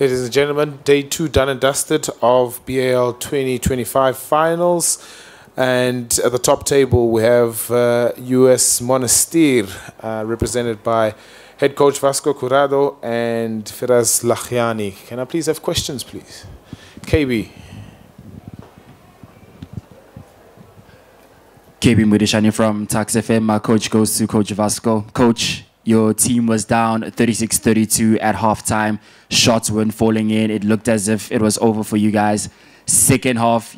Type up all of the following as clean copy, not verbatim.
Ladies and gentlemen, day 2 done and dusted of BAL 2025 finals. And at the top table, we have US Monastir, represented by head coach Vasco Curado and Firas Lahiani. Can I please have questions, please? KB. KB Mudishani from Tax FM. My coach goes to Coach Vasco. Coach, your team was down 36-32 at halftime. Shots weren't falling in. It looked as if it was over for you guys. Second half,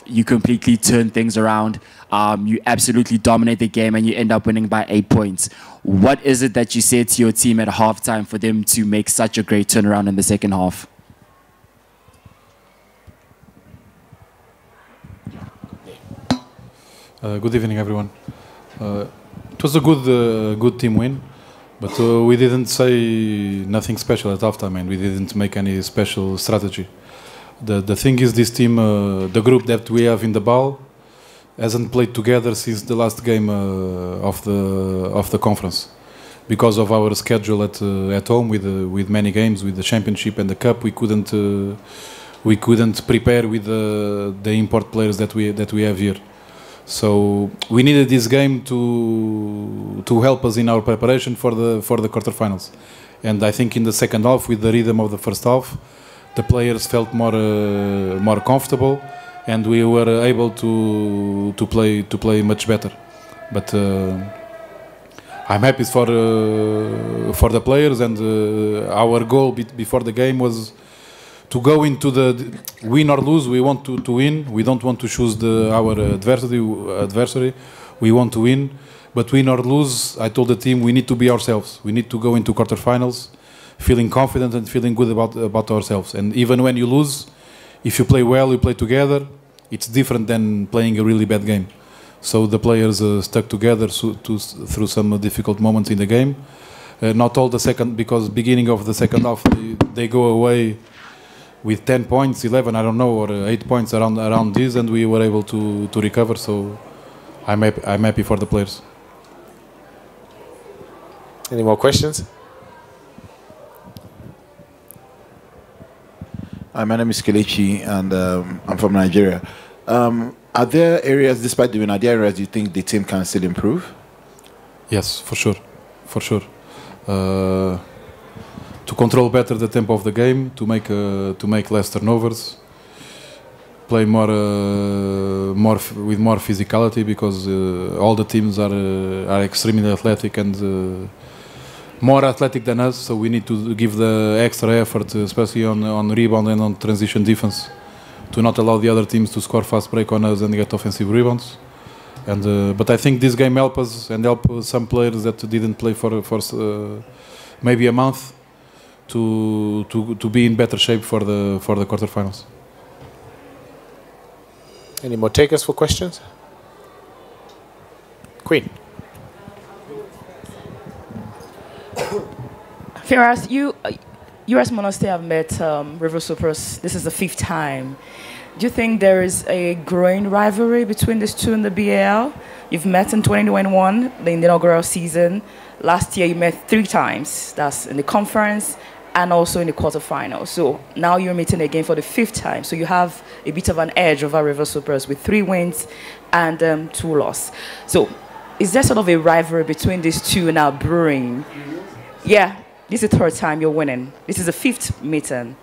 you completely turned things around. You absolutely dominate the game and you end up winning by 8 points. What is it that you said to your team at halftime for them to make such a great turnaround in the second half? Good evening, everyone. It was a good team win, but we didn't say nothing special at halftime, and we didn't make any special strategy. The thing is, this team, the group that we have in the BAL, hasn't played together since the last game of the conference, because of our schedule at home with many games, with the championship and the cup. We couldn't prepare with the import players that we have here. So we needed this game to help us in our preparation for the quarterfinals. And I think in the second half, with the rhythm of the first half, the players felt more comfortable, and we were able to play much better. But I'm happy for the players, and our goal before the game was to go into the win or lose. We want to win. We don't want to choose our adversary. We want to win. But win or lose, I told the team, we need to be ourselves. We need to go into quarterfinals feeling confident and feeling good about ourselves. And even when you lose, if you play well, you play together, it's different than playing a really bad game. So the players stuck together through some difficult moments in the game. Not all the second, because beginning of the second half, they go away with 10 points, 11, I don't know, or 8 points around this, and we were able to recover. So I'm happy for the players. Any more questions? Hi, my name is Kelechi, and I'm from Nigeria. Are there areas, despite the win, are there areas you think the team can still improve? Yes, for sure. To control better the tempo of the game, to make less turnovers, play with more physicality, because all the teams are extremely athletic and more athletic than us. So we need to give the extra effort, especially on rebound and on transition defense, to not allow the other teams to score fast break on us and get offensive rebounds. And but I think this game helped us and helped some players that didn't play for maybe a month, to be in better shape for the quarterfinals. Any more takers for questions? Queen. Firas, US Monastir have met River Supers. This is the 5th time. Do you think there is a growing rivalry between these two in the BAL? You've met in 2021, the inaugural season. Last year you met 3 times. That's in the conference and also in the quarterfinals. So now you're meeting again for the 5th time. So you have a bit of an edge over River Supers with 3 wins and 2 losses. So is there sort of a rivalry between these two now brewing? Yeah, this is the 3rd time you're winning. This is the 5th meeting.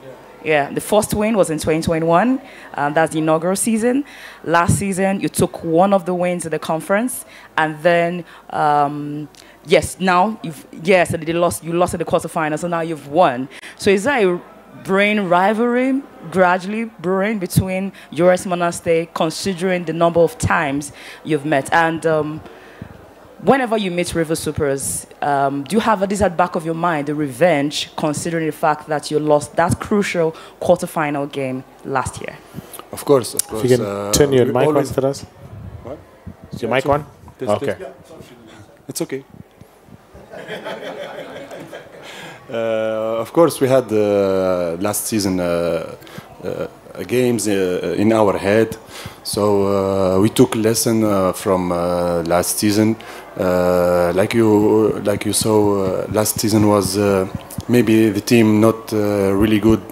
Yeah, the first win was in 2021. That's the inaugural season. Last season, you took one of the wins in the conference, and then yes, now you lost in the quarterfinals, so now you've won. So is that a brewing rivalry gradually brewing between US Monastir, considering the number of times you've met? And whenever you meet River Supers, do you have this at the back of your mind, the revenge, considering the fact that you lost that crucial quarterfinal game last year? Of course. If you can turn your mic on for us. What? Is your mic on? Okay. It's okay. Of course, we had last season games in our head. So we took lesson from last season. Like you saw, last season was maybe the team not really good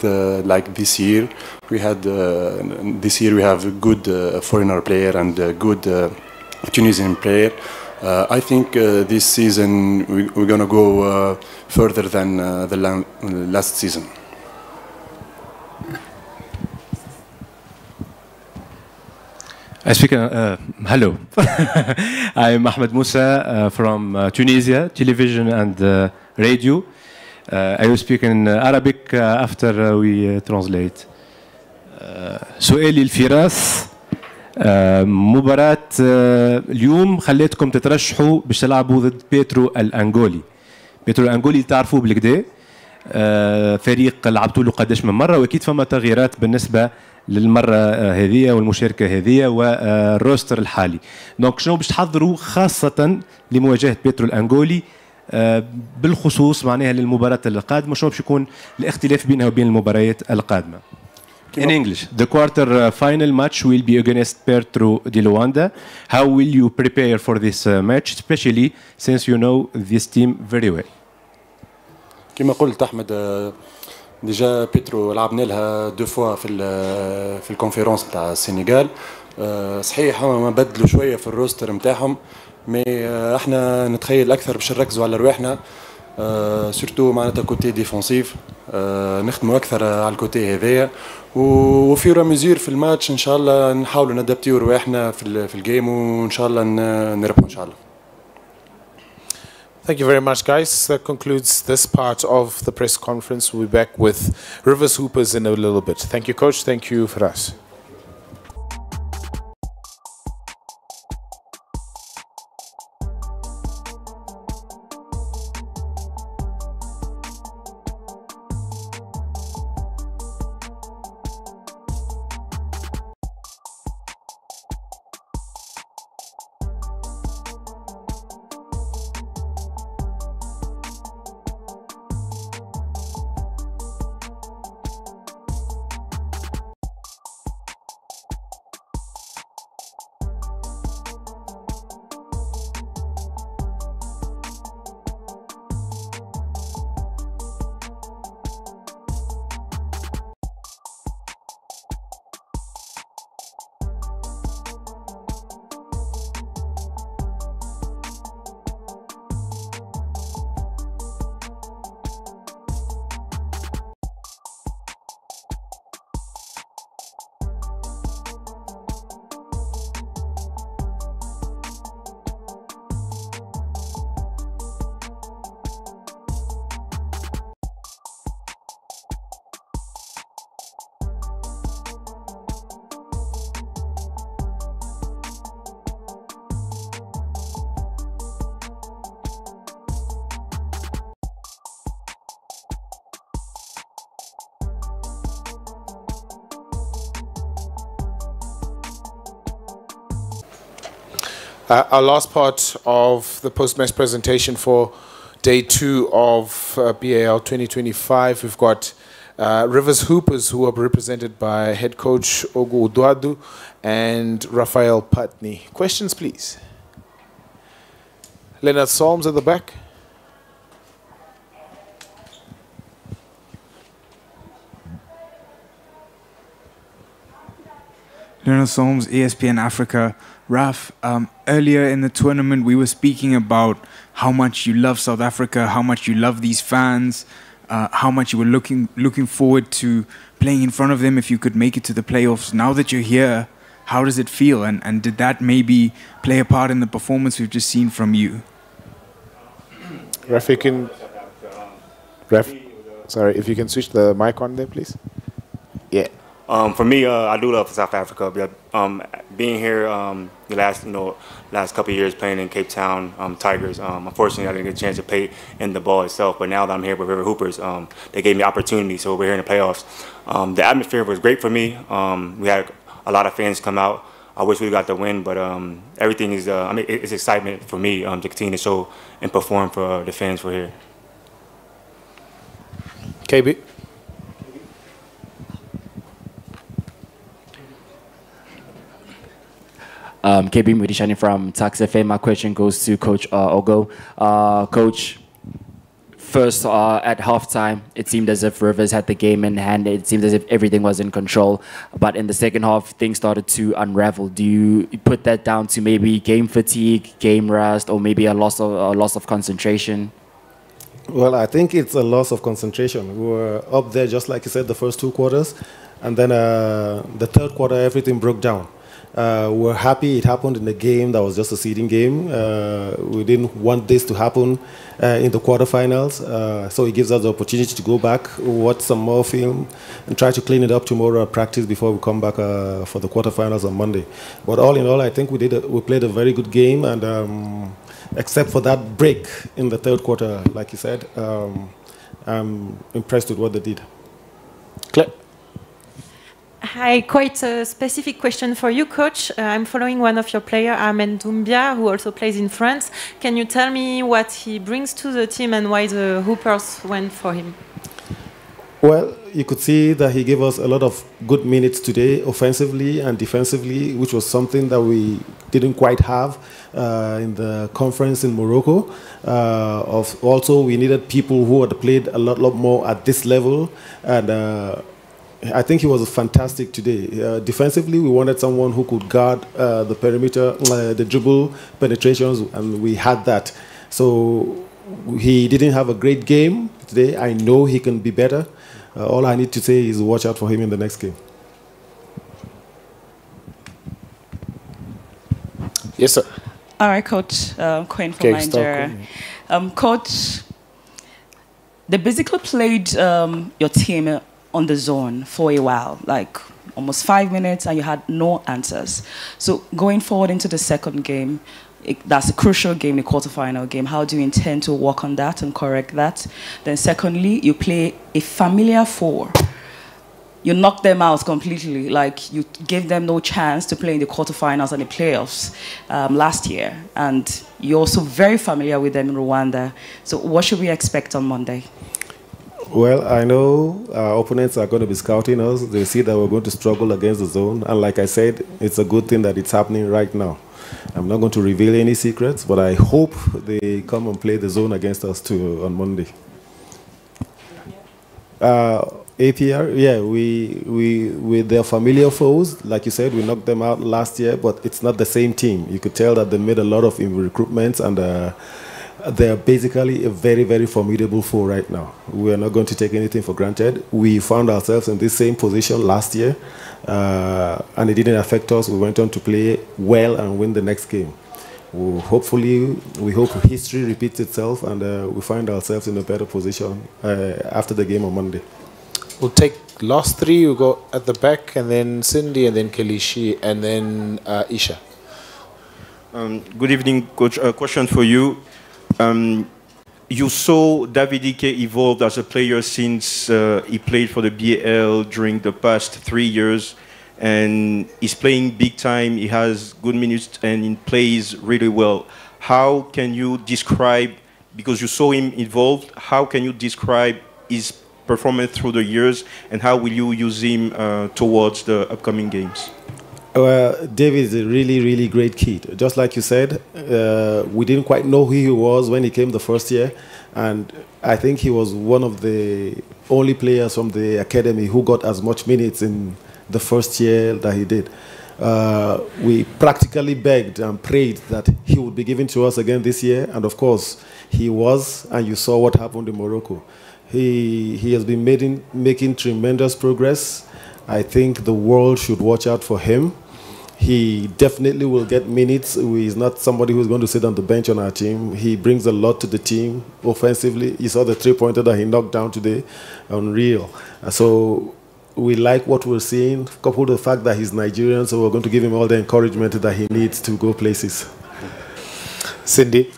like this year. We had this year we have a good foreigner player and a good Tunisian player. I think this season we're gonna go further than the last season. I speak, hello. I'm Ahmed Moussa from Tunisia, television and radio. I will speak in Arabic after we translate. سؤالي الفراس مباراة اليوم خليتكم تترشحوا باش تلعبوا ضد بيترو الأنغولي. بيترو الأنغولي تعرفوه بالكدا فريق لعبتوا له قداش من مرة وأكيد فما تغييرات بالنسبة للمرة هذه والمشاركة هذه والروستر الحالي. دونك شنو باش تحضروا خاصة لمواجهة بيترو الأنغولي بالخصوص معناها للمباراة القادمة شنو باش يكون الاختلاف بينها وبين المباريات القادمة. In English, the quarter final match will be against Petro di Luanda. How will you prepare for this match, especially since you know this team very well? كما قلت أحمد ديجا بيترو لعبنا لها دو فوا في الكونفيرونس بتاع السنغال. صحيح هما ما بدلوا شوية في الروستر نتاعهم مي احنا نتخيل أكثر باش نركزوا على رواحنا سورتو معناتها كوتي ديفونسيف نخدموا أكثر على الكوتي هذايا وفي رمزير في الماتش إن شاء الله نحاولوا ندبتيو رواحنا في الجيم وإن شاء الله نربحوا إن شاء الله. Thank you very much, guys. That concludes this part of the press conference. We'll be back with Rivers Hoopers in a little bit. Thank you, Coach. Thank you, Firas. Our last part of the post-match presentation for day 2 of BAL 2025. We've got Rivers Hoopers, who are represented by head coach Ogu Uduadu and Raphael Patni. Questions, please. Leonard Solms at the back. Leonard Solms, ESPN Africa. Raf, earlier in the tournament we were speaking about how much you love South Africa, how much you love these fans, how much you were looking forward to playing in front of them if you could make it to the playoffs. Now that you're here, how does it feel? And did that maybe play a part in the performance we've just seen from you? Raf, sorry, if you can switch the mic on there, please. Yeah. For me, I do love South Africa. Being here the last couple of years playing in Cape Town Tigers, unfortunately I didn't get a chance to play in the ball itself, but now that I'm here with River Hoopers, they gave me opportunity, so we're here in the playoffs. The atmosphere was great for me. We had a lot of fans come out. I wish we got the win, but everything is, it's excitement for me to continue to show and perform for the fans for here. KB? KB Mudishani from Tax FM. My question goes to Coach Ogo. Coach, first at halftime, it seemed as if Rivers had the game in hand. It seemed as if everything was in control. But in the second half, things started to unravel. Do you put that down to maybe game fatigue, game rust, or maybe a loss of concentration? Well, I think it's a loss of concentration. We were up there, just like you said, the first 2 quarters. And then the third quarter, everything broke down. We're happy it happened in a game that was just a seeding game. We didn't want this to happen in the quarterfinals. So it gives us the opportunity to go back, watch some more film, and try to clean it up tomorrow at practice before we come back for the quarterfinals on Monday. But all in all, I think we played a very good game. And except for that break in the third quarter, like you said, I'm impressed with what they did. Claire? Hi, quite a specific question for you, Coach. I'm following one of your players, Armen Doumbia, who also plays in France. Can you tell me what he brings to the team and why the Hoopers went for him? Well, you could see that he gave us a lot of good minutes today, offensively and defensively, which was something that we didn't quite have in the conference in Morocco. Also, we needed people who had played a lot more at this level, and I think he was fantastic today. Defensively, we wanted someone who could guard the perimeter, the dribble penetrations, and we had that. So he didn't have a great game today. I know he can be better. All I need to say is watch out for him in the next game. Yes, sir. All right, Coach. Queen from Nigeria. Coach, they basically played your team on the zone for a while, like almost 5 minutes, and you had no answers. So going forward into the second game, that's a crucial game, the quarterfinal game. How do you intend to work on that and correct that? Then secondly, you play a familiar four. You knocked them out completely, like you gave them no chance to play in the quarterfinals and the playoffs last year. And you're also very familiar with them in Rwanda. So what should we expect on Monday? Well, I know our opponents are going to be scouting us. They see that we're going to struggle against the zone. And like I said, it's a good thing that it's happening right now. I'm not going to reveal any secrets, but I hope they come and play the zone against us too on Monday. APR, yeah, with their familiar foes, like you said, we knocked them out last year, but it's not the same team. You could tell that they made a lot of recruitments, and they're basically a very, very formidable foe right now. We are not going to take anything for granted. We found ourselves in this same position last year, and it didn't affect us. We went on to play well and win the next game. We hope history repeats itself, and we find ourselves in a better position after the game on Monday. We'll take last three. We'll go at the back, and then Cindy, and then Kelishi, and then Isha. Good evening, Coach. A question for you. You saw David Ike evolve as a player since he played for the BAL during the past 3 years, and he's playing big time. He has good minutes and he plays really well. How can you describe, because you saw him evolve, how can you describe his performance through the years, and how will you use him towards the upcoming games? David is a really, really great kid. Just like you said, we didn't quite know who he was when he came the first year. And I think he was one of the only players from the academy who got as much minutes in the first year that he did. We practically begged and prayed that he would be given to us again this year. And of course, he was, and you saw what happened in Morocco. He has been making tremendous progress. I think the world should watch out for him. He definitely will get minutes. He's not somebody who's going to sit on the bench on our team. He brings a lot to the team offensively. You saw the three-pointer that he knocked down today. Unreal. So we like what we're seeing, coupled with the fact that he's Nigerian, so we're going to give him all the encouragement that he needs to go places. Cindy?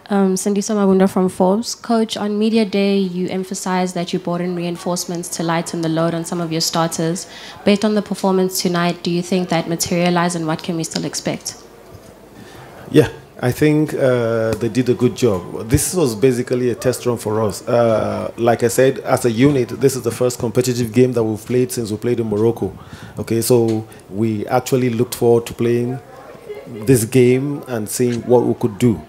Cindy Somabunda from Forbes. Coach, on Media Day, you emphasized that you brought in reinforcements to lighten the load on some of your starters. Based on the performance tonight, do you think that materialized, and what can we still expect? Yeah, I think they did a good job. This was basically a test run for us. Like I said, as a unit, this is the first competitive game that we've played since we played in Morocco. Okay, so we actually looked forward to playing this game and seeing what we could do.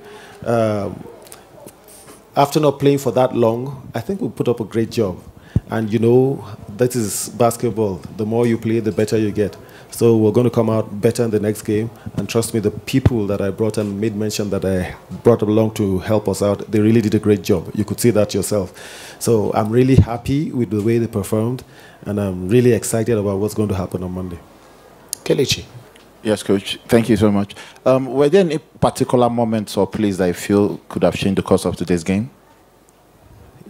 After not playing for that long, I think we put up a great job. And you know, that is basketball. The more you play, the better you get. So we're going to come out better in the next game. And trust me, the people that I brought and made mention that I brought along to help us out, they really did a great job. You could see that yourself. So I'm really happy with the way they performed. And I'm really excited about what's going to happen on Monday. Kelechi. Yes, Coach. Thank you so much. Were there any particular moments or plays that I feel could have changed the course of today's game?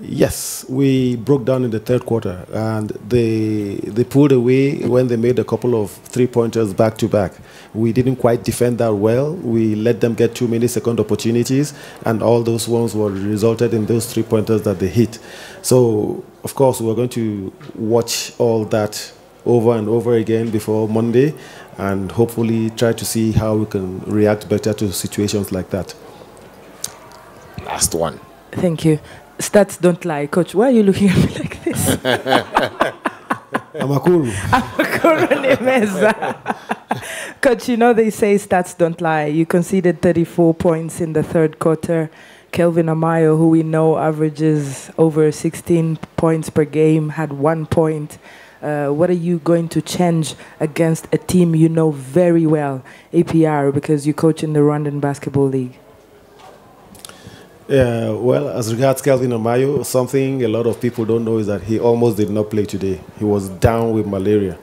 Yes, we broke down in the third quarter, and they pulled away when they made a couple of three-pointers back-to-back. We didn't quite defend that well. We let them get too many second opportunities, and all those ones were resulted in those three-pointers that they hit. So, of course, we're going to watch all that over and over again before Monday, and hopefully try to see how we can react better to situations like that. Last one. Thank you. Stats don't lie. Coach, why are you looking at me like this? Amakuru. Amakuru Nemeza. Coach, you know they say stats don't lie. You conceded 34 points in the third quarter. Kelvin Amayo, who we know averages over 16 points per game, had 1 point. What are you going to change against a team you know very well, APR, because you coach in the Rwandan Basketball League? Well, as regards Kelvin Amayo, something a lot of people don't know is that he almost did not play today. He was down with malaria.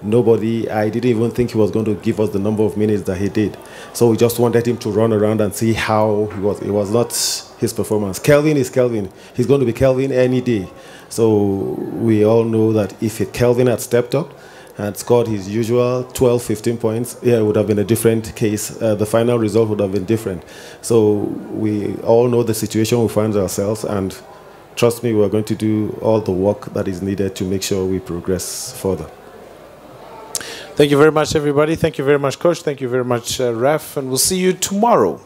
I didn't even think he was going to give us the number of minutes that he did. So we just wanted him to run around and see how he was. It was not his performance. Kelvin is Kelvin. He's going to be Kelvin any day. So we all know that if Kelvin had stepped up and scored his usual 12, 15 points, yeah, it would have been a different case. The final result would have been different. So we all know the situation we find ourselves, and trust me, we're going to do all the work that is needed to make sure we progress further. Thank you very much, everybody. Thank you very much, Coach. Thank you very much, Ref. And we'll see you tomorrow.